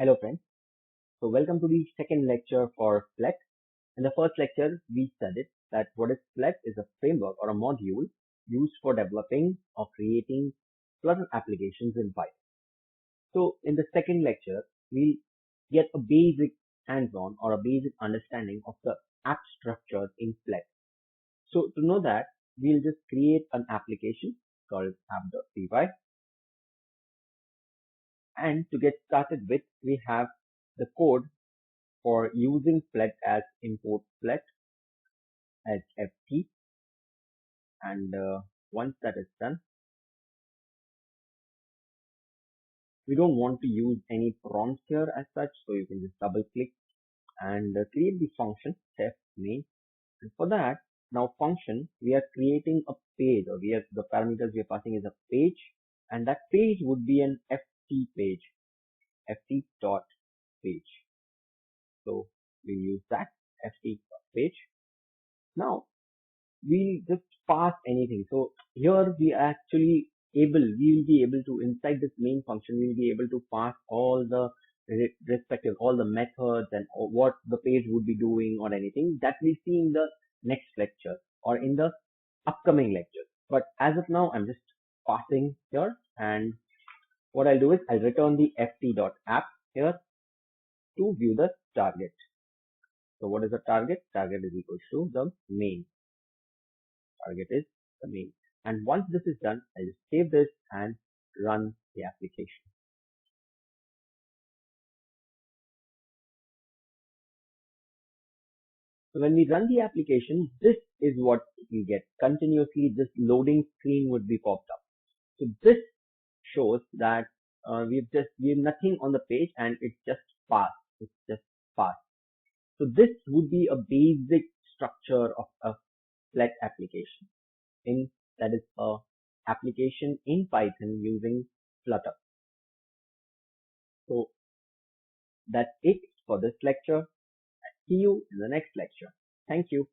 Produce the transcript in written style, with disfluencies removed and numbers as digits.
Hello friends, so welcome to the second lecture for Flet. In the first lecture, we studied that what is Flet is a framework or a module used for developing or creating Flutter applications in Python. So in the second lecture, we'll get a basic hands-on or a basic understanding of the app structure in Flet. So to know that, we'll just create an application called app.py. And to get started with, we have the code for using Flet as import Flet as ft, and once that is done, we don't want to use any prompts here as such, so you can just double click and create the function def main. And for that, now function, we are creating a page, or the parameters we are passing is a page, and that page would be an ft page, ft dot page. So we use that ft dot page. Now we just pass anything. So here we will be able to, inside this main function, we will be able to pass all the all the methods and what the page would be doing or anything that we see in the next lecture or in the upcoming lecture. But as of now, I'm just passing here, and what I'll do is I'll return the ft.app here to view the target. So what is the target? Target is equal to the main. Target is the main. And once this is done, I just save this and run the application. So when we run the application, this is what we get. Continuously, this loading screen would be popped up. So this shows that we have nothing on the page and it's just passed. It's just passed. So this would be a basic structure of a Flet application. That is a application in Python using Flutter. So that's it for this lecture. See you in the next lecture. Thank you.